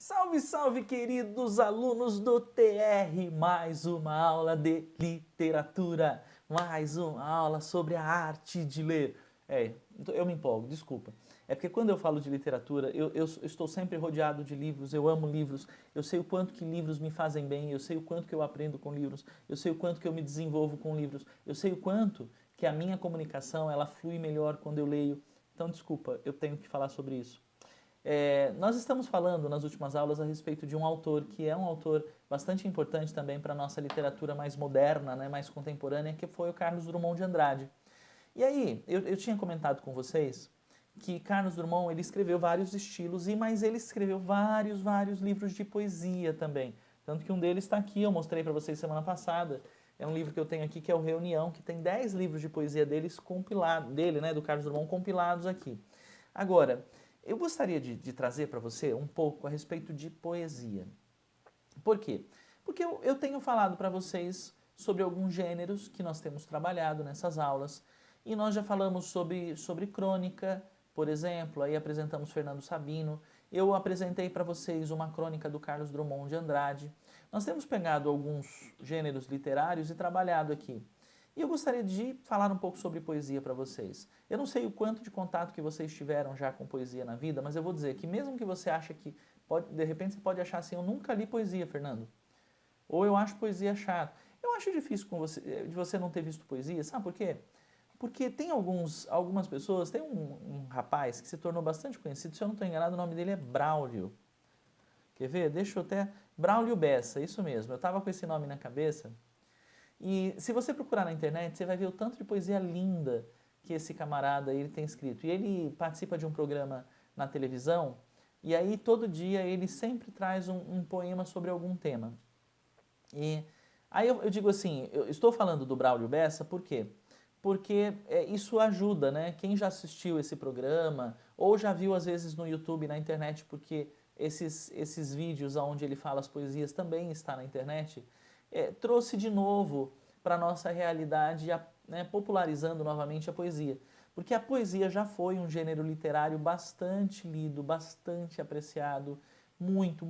Salve, salve, queridos alunos do TR! Mais uma aula de literatura, mais uma aula sobre a arte de ler. Eu me empolgo, desculpa. É porque quando eu falo de literatura, eu estou sempre rodeado de livros, eu amo livros, eu sei o quanto que livros me fazem bem, eu sei o quanto que eu aprendo com livros, eu sei o quanto que eu me desenvolvo com livros, eu sei o quanto que a minha comunicação ela flui melhor quando eu leio. Então, desculpa, eu tenho que falar sobre isso. Nós estamos falando nas últimas aulas a respeito de um autor que é um autor bastante importante também para a nossa literatura mais moderna, né, mais contemporânea, que foi o Carlos Drummond de Andrade. E aí, eu tinha comentado com vocês que Carlos Drummond ele escreveu vários estilos, mas ele escreveu vários livros de poesia também. Tanto que um deles está aqui, eu mostrei para vocês semana passada. É um livro que eu tenho aqui que é o Reunião, que tem 10 livros de poesia deles compilados, dele, né, do Carlos Drummond, compilados aqui. Agora, eu gostaria de trazer para você um pouco a respeito de poesia. Por quê? Porque eu tenho falado para vocês sobre alguns gêneros que nós temos trabalhado nessas aulas, e nós já falamos sobre crônica, por exemplo, aí apresentamos Fernando Sabino, eu apresentei para vocês uma crônica do Carlos Drummond de Andrade. Nós temos pegado alguns gêneros literários e trabalhado aqui. E eu gostaria de falar um pouco sobre poesia para vocês. Eu não sei o quanto de contato que vocês tiveram já com poesia na vida, mas eu vou dizer que mesmo que você ache que, de repente você pode achar assim, eu nunca li poesia, Fernando. Ou eu acho poesia chato. Eu acho difícil de você não ter visto poesia, sabe por quê? Porque tem algumas pessoas, tem um rapaz que se tornou bastante conhecido, se eu não estou enganado, o nome dele é Braulio. Quer ver? Deixa eu até... Braulio Bessa, isso mesmo. Eu estava com esse nome na cabeça. E se você procurar na internet, você vai ver o tanto de poesia linda que esse camarada ele tem escrito. E ele participa de um programa na televisão, e aí todo dia ele sempre traz um poema sobre algum tema. E aí eu digo assim, eu estou falando do Braulio Bessa, por quê? Porque isso ajuda, né? Quem já assistiu esse programa, ou já viu às vezes no YouTube, na internet, porque esses vídeos onde ele fala as poesias também está na internet, trouxe de novo para a nossa realidade, né, popularizando novamente a poesia. Porque a poesia já foi um gênero literário bastante lido, bastante apreciado, muito,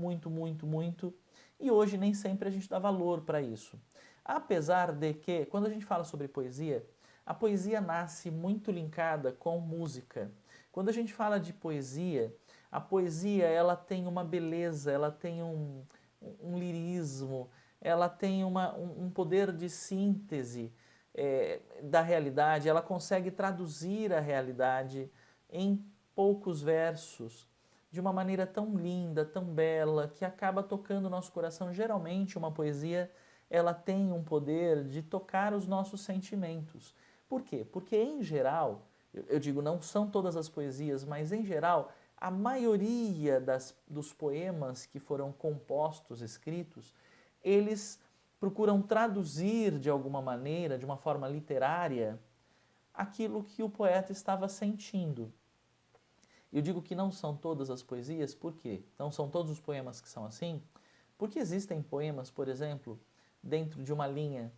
e hoje nem sempre a gente dá valor para isso. Apesar de que, quando a gente fala sobre poesia, a poesia nasce muito linkada com música. Quando a gente fala de poesia, a poesia ela tem uma beleza, ela tem um lirismo, ela tem um poder de síntese da realidade, ela consegue traduzir a realidade em poucos versos, de uma maneira tão linda, tão bela, que acaba tocando o nosso coração. Geralmente, uma poesia ela tem um poder de tocar os nossos sentimentos. Por quê? Porque, em geral, eu digo, não são todas as poesias, mas, em geral, a maioria dos poemas que foram compostos, escritos, eles procuram traduzir de alguma maneira, de uma forma literária, aquilo que o poeta estava sentindo. Eu digo que não são todas as poesias, por quê? Não são todos os poemas que são assim, porque existem poemas, por exemplo, dentro de uma linha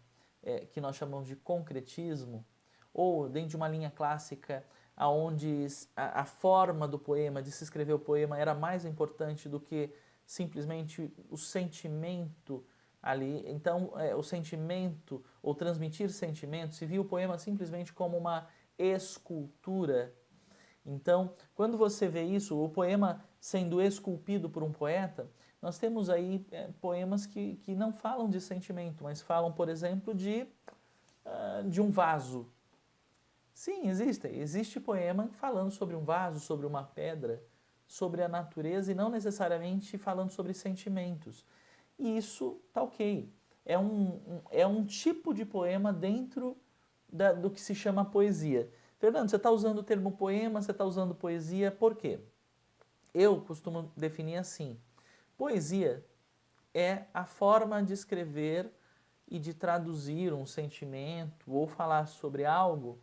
que nós chamamos de concretismo, ou dentro de uma linha clássica, onde a forma do poema, de se escrever o poema, era mais importante do que simplesmente o sentimento ali. Então, o sentimento, ou transmitir sentimento, se via o poema simplesmente como uma escultura. Então, quando você vê isso, o poema sendo esculpido por um poeta, nós temos aí poemas que não falam de sentimento, mas falam, por exemplo, de um vaso. Sim, existe poema falando sobre um vaso, sobre uma pedra, sobre a natureza e não necessariamente falando sobre sentimentos. E isso tá ok. É um tipo de poema dentro do que se chama poesia. Fernando, você está usando o termo poema, você está usando poesia, por quê? Eu costumo definir assim: poesia é a forma de escrever e de traduzir um sentimento ou falar sobre algo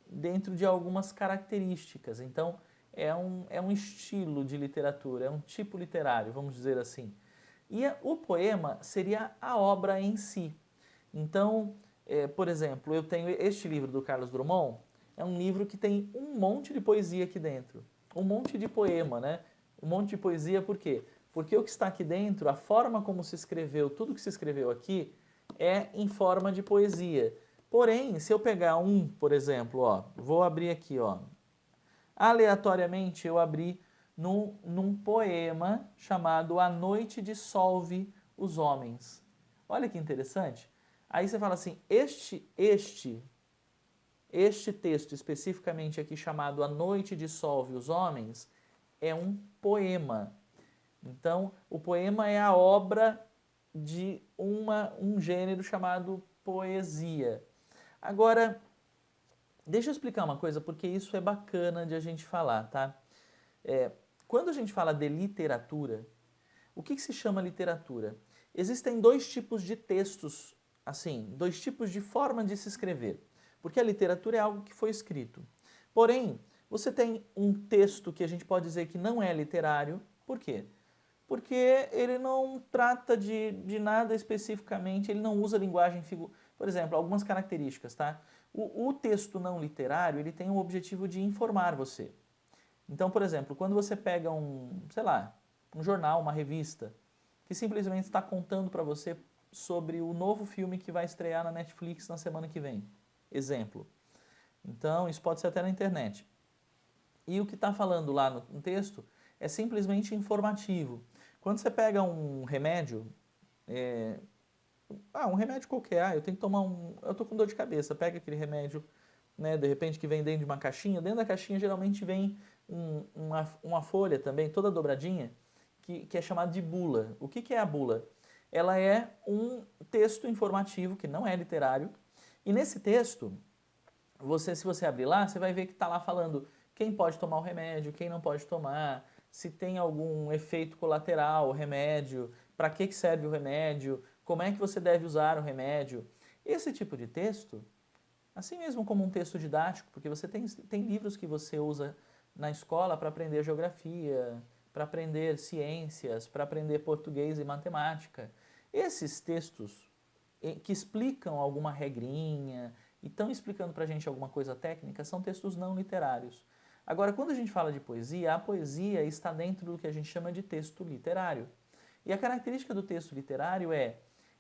dentro de algumas características. Então, é um estilo de literatura, é um tipo literário, vamos dizer assim. E o poema seria a obra em si. Então, por exemplo, eu tenho este livro do Carlos Drummond, é um livro que tem um monte de poesia aqui dentro, um monte de poema, né? Um monte de poesia por quê? Porque o que está aqui dentro, a forma como se escreveu, tudo que se escreveu aqui, é em forma de poesia. Porém, se eu pegar por exemplo, ó, vou abrir aqui, ó, aleatoriamente eu abri num poema chamado A Noite Dissolve os Homens. Olha que interessante. Aí você fala assim, este texto especificamente aqui chamado A Noite Dissolve os Homens é um poema. Então, o poema é a obra de um gênero chamado poesia. Agora, deixa eu explicar uma coisa, porque isso é bacana de a gente falar, tá? Quando a gente fala de literatura, o que se chama literatura? Existem dois tipos de textos, assim, dois tipos de forma de se escrever. Porque a literatura é algo que foi escrito. Porém, você tem um texto que a gente pode dizer que não é literário. Por quê? Porque ele não trata de nada especificamente, ele não usa linguagem figurativa. Por exemplo, algumas características, tá? O texto não literário, ele tem o objetivo de informar você. Então, por exemplo, quando você pega sei lá, um jornal, uma revista, que simplesmente está contando para você sobre o novo filme que vai estrear na Netflix na semana que vem. Exemplo. Então, isso pode ser até na internet. E o que está falando lá no texto é simplesmente informativo. Quando você pega um remédio, um remédio qualquer, eu tenho que tomar eu estou com dor de cabeça, pega aquele remédio, né, de repente que vem dentro de uma caixinha, dentro da caixinha geralmente vem uma folha também, toda dobradinha, que é chamada de bula. O que é a bula? Ela é um texto informativo, que não é literário, e nesse texto, se você abrir lá, você vai ver que está lá falando quem pode tomar o remédio, quem não pode tomar, se tem algum efeito colateral o remédio, para que serve o remédio, como é que você deve usar o remédio. Esse tipo de texto, assim mesmo como um texto didático, porque você tem livros que você usa na escola para aprender geografia, para aprender ciências, para aprender português e matemática. Esses textos que explicam alguma regrinha e estão explicando para a gente alguma coisa técnica são textos não literários. Agora, quando a gente fala de poesia, a poesia está dentro do que a gente chama de texto literário. E a característica do texto literário é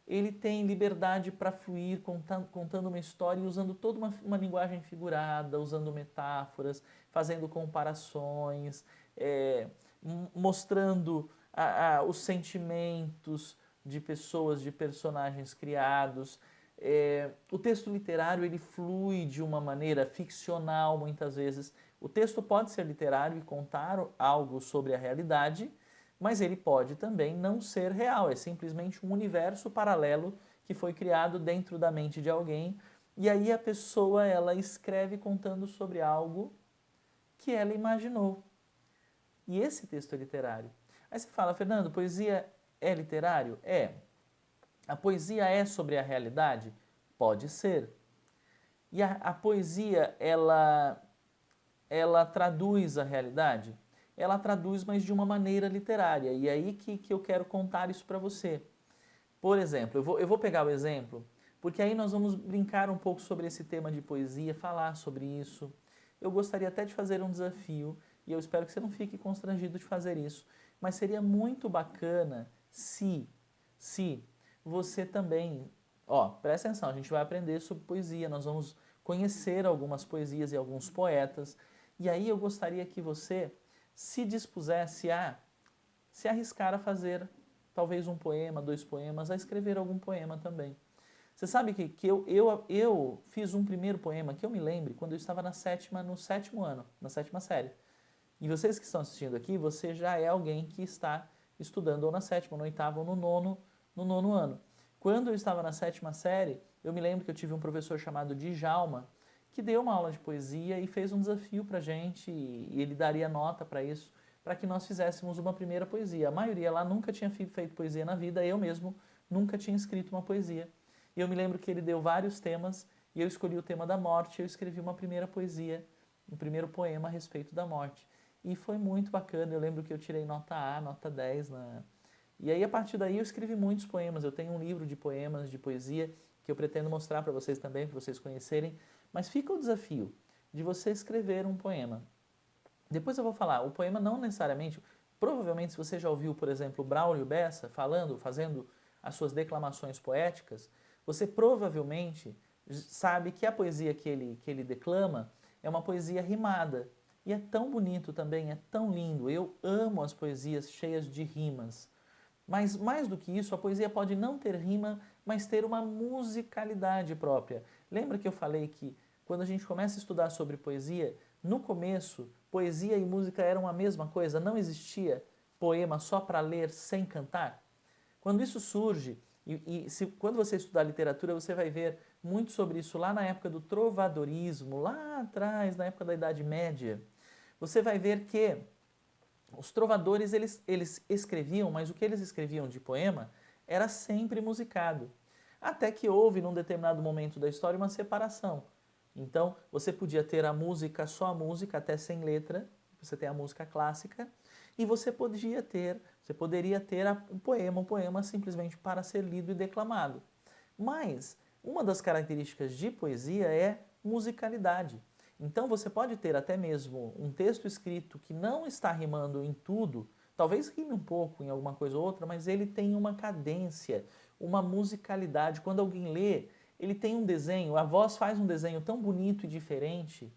ele tem liberdade para fluir contando uma história e usando toda uma linguagem figurada, usando metáforas, fazendo comparações, mostrando os sentimentos de pessoas, de personagens criados. O texto literário ele flui de uma maneira ficcional muitas vezes. O texto pode ser literário e contar algo sobre a realidade, mas ele pode também não ser real, é simplesmente um universo paralelo que foi criado dentro da mente de alguém, e aí a pessoa ela escreve contando sobre algo que ela imaginou. E esse texto é literário. Aí você fala, Fernando, poesia é literário? É. A poesia é sobre a realidade? Pode ser. E a poesia, ela traduz a realidade? Ela traduz, mas de uma maneira literária. E é aí que eu quero contar isso para você. Por exemplo, eu vou pegar o exemplo, porque aí nós vamos brincar um pouco sobre esse tema de poesia, falar sobre isso. Eu gostaria até de fazer um desafio, e eu espero que você não fique constrangido de fazer isso, mas seria muito bacana se você também, presta atenção, a gente vai aprender sobre poesia, nós vamos conhecer algumas poesias e alguns poetas, e aí eu gostaria que você se dispusesse a se arriscar a fazer talvez um poema, 2 poemas, a escrever algum poema também. Você sabe que eu fiz um primeiro poema, que eu me lembre, quando eu estava no 7º ano, na 7ª série. E vocês que estão assistindo aqui, você já é alguém que está estudando ou na 7ª, ou no 8º, ou no nono ano. Quando eu estava na 7ª série, eu me lembro que eu tive um professor chamado Djalma, que deu uma aula de poesia e fez um desafio para a gente, e ele daria nota para isso, para que nós fizéssemos uma primeira poesia. A maioria lá nunca tinha feito poesia na vida, eu mesmo nunca tinha escrito uma poesia. E eu me lembro que ele deu vários temas, e eu escolhi o tema da morte, e eu escrevi uma primeira poesia, um primeiro poema a respeito da morte. E foi muito bacana, eu lembro que eu tirei nota A, nota 10 E aí, a partir daí, eu escrevi muitos poemas. Eu tenho um livro de poemas, de poesia, que eu pretendo mostrar para vocês também, para vocês conhecerem. Mas fica o desafio de você escrever um poema. Depois eu vou falar, o poema não necessariamente... Provavelmente, se você já ouviu, por exemplo, Braulio Bessa fazendo as suas declamações poéticas, você provavelmente sabe que a poesia que ele declama é uma poesia rimada. E é tão bonito também, é tão lindo. Eu amo as poesias cheias de rimas. Mas mais do que isso, a poesia pode não ter rima, mas ter uma musicalidade própria. Lembra que eu falei que quando a gente começa a estudar sobre poesia, no começo, poesia e música eram a mesma coisa, não existia poema só para ler sem cantar? Quando isso surge, quando você estudar literatura, você vai ver muito sobre isso lá na época do trovadorismo, lá atrás, na época da Idade Média. Você vai ver que os trovadores, eles escreviam, mas o que eles escreviam de poema era sempre musicado. Até que houve, num determinado momento da história, uma separação. Então, você podia ter a música, só a música, até sem letra, você tem a música clássica, e você poderia ter um poema simplesmente para ser lido e declamado. Mas, uma das características de poesia é musicalidade. Então você pode ter até mesmo um texto escrito que não está rimando em tudo, talvez rime um pouco em alguma coisa ou outra, mas ele tem uma cadência, uma musicalidade. Quando alguém lê, ele tem um desenho, a voz faz um desenho tão bonito e diferente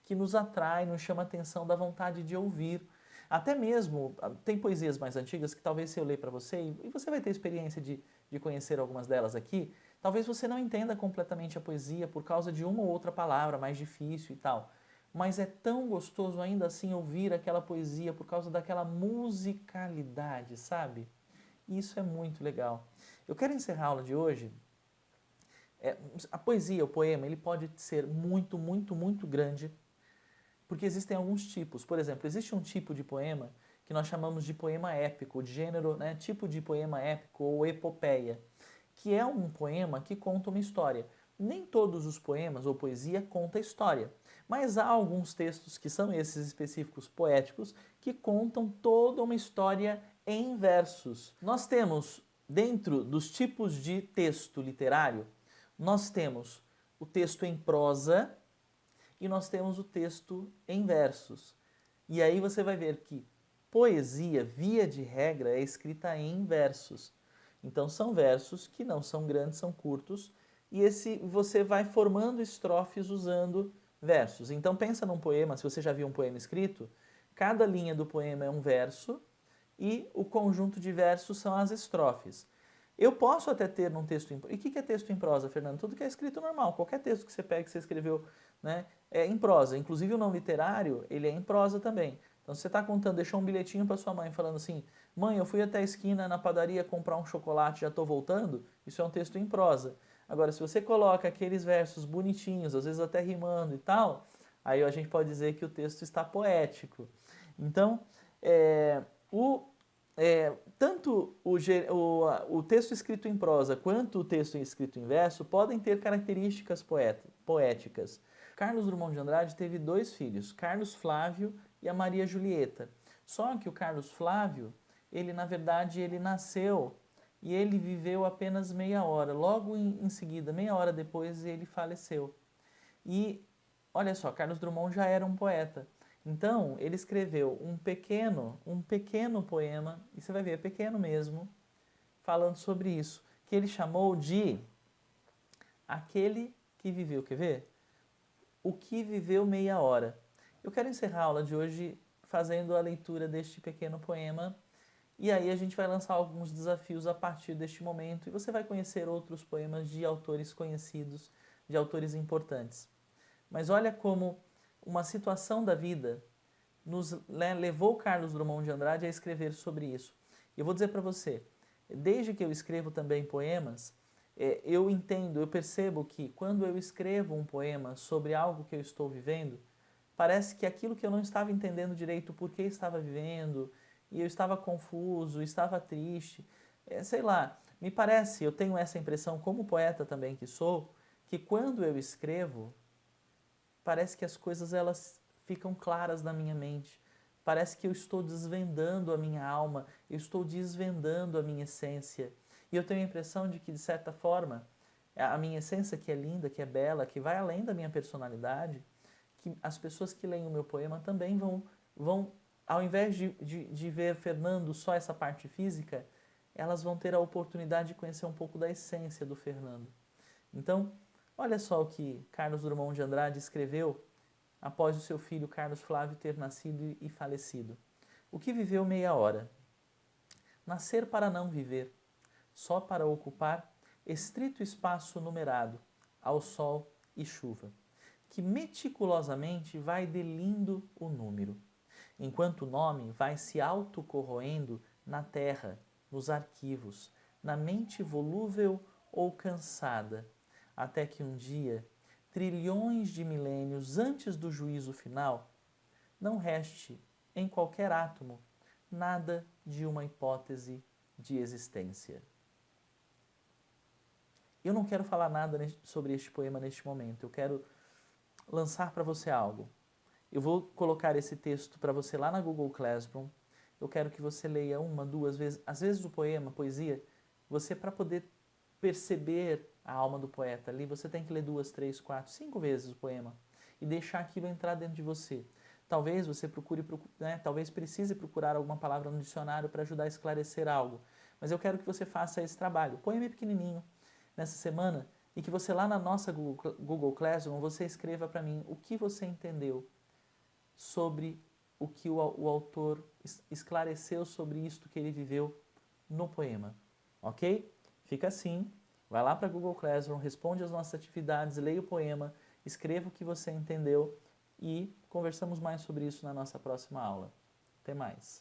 que nos atrai, nos chama a atenção, dá vontade de ouvir. Até mesmo, tem poesias mais antigas que talvez se eu ler para você, e você vai ter experiência de conhecer algumas delas aqui, talvez você não entenda completamente a poesia por causa de uma ou outra palavra mais difícil e tal. Mas é tão gostoso ainda assim ouvir aquela poesia por causa daquela musicalidade, sabe? E isso é muito legal. Eu quero encerrar a aula de hoje. A poesia, o poema, ele pode ser muito, muito, muito grande, porque existem alguns tipos. Por exemplo, existe um tipo de poema que nós chamamos de poema épico, de gênero, né, tipo de poema épico ou epopeia, que é um poema que conta uma história. Nem todos os poemas ou poesia conta história, mas há alguns textos que são esses específicos poéticos que contam toda uma história em versos. Nós temos, dentro dos tipos de texto literário, nós temos o texto em prosa e nós temos o texto em versos. E aí você vai ver que poesia, via de regra, é escrita em versos. Então são versos que não são grandes, são curtos, e esse você vai formando estrofes usando versos. Então pensa num poema, se você já viu um poema escrito, cada linha do poema é um verso e o conjunto de versos são as estrofes. Eu posso até ter num texto em prosa. E o que é texto em prosa, Fernando? Tudo que é escrito normal. Qualquer texto que você pega, que você escreveu, né, é em prosa. Inclusive o não literário, ele é em prosa também. Então você está contando, deixou um bilhetinho para sua mãe falando assim: mãe, eu fui até a esquina na padaria comprar um chocolate, já estou voltando. Isso é um texto em prosa. Agora, se você coloca aqueles versos bonitinhos, às vezes até rimando e tal, aí a gente pode dizer que o texto está poético. Então, o tanto o texto escrito em prosa quanto o texto escrito em verso podem ter características poéticas. Carlos Drummond de Andrade teve dois filhos, Carlos Flávio e a Maria Julieta. Só que o Carlos Flávio, ele na verdade, ele nasceu e ele viveu apenas meia hora. Logo em seguida, meia hora depois, ele faleceu. E olha só, Carlos Drummond já era um poeta. Então, ele escreveu um pequeno poema, e você vai ver, é pequeno mesmo, falando sobre isso, que ele chamou de Aquele que Viveu. Quer ver? O que viveu meia hora. Eu quero encerrar a aula de hoje fazendo a leitura deste pequeno poema, e aí a gente vai lançar alguns desafios a partir deste momento, e você vai conhecer outros poemas de autores conhecidos, de autores importantes. Mas olha como uma situação da vida levou Carlos Drummond de Andrade a escrever sobre isso. E eu vou dizer para você, desde que eu escrevo também poemas, eu entendo, eu percebo que quando eu escrevo um poema sobre algo que eu estou vivendo, parece que aquilo que eu não estava entendendo direito por que estava vivendo, e eu estava confuso, estava triste, sei lá, me parece, eu tenho essa impressão como poeta também que sou, que quando eu escrevo, parece que as coisas elas ficam claras na minha mente. Parece que eu estou desvendando a minha alma, eu estou desvendando a minha essência. E eu tenho a impressão de que, de certa forma, a minha essência que é linda, que é bela, que vai além da minha personalidade, que as pessoas que leem o meu poema também vão ao invés de ver Fernando só essa parte física, elas vão ter a oportunidade de conhecer um pouco da essência do Fernando. Então, olha só o que Carlos Drummond de Andrade escreveu após o seu filho Carlos Flávio ter nascido e falecido. O que viveu meia hora? Nascer para não viver, só para ocupar estrito espaço numerado, ao sol e chuva, que meticulosamente vai delindo o número, enquanto o nome vai se autocorroendo na terra, nos arquivos, na mente volúvel ou cansada, até que um dia, trilhões de milênios antes do juízo final, não reste em qualquer átomo nada de uma hipótese de existência. Eu não quero falar nada sobre este poema neste momento, eu quero lançar para você algo. Eu vou colocar esse texto para você lá na Google Classroom. Eu quero que você leia uma, duas vezes, às vezes o poema, a poesia, você para poder perceber a alma do poeta ali, você tem que ler 2, 3, 4, 5 vezes o poema e deixar aquilo entrar dentro de você. Talvez você procure, né, talvez precise procurar alguma palavra no dicionário para ajudar a esclarecer algo. Mas eu quero que você faça esse trabalho. O poema é pequenininho nessa semana e que você lá na nossa Google Classroom você escreva para mim o que você entendeu sobre o que o autor esclareceu sobre isto que ele viveu no poema. Ok? Fica assim. Vai lá para a Google Classroom, responde as nossas atividades, leia o poema, escreva o que você entendeu e conversamos mais sobre isso na nossa próxima aula. Até mais!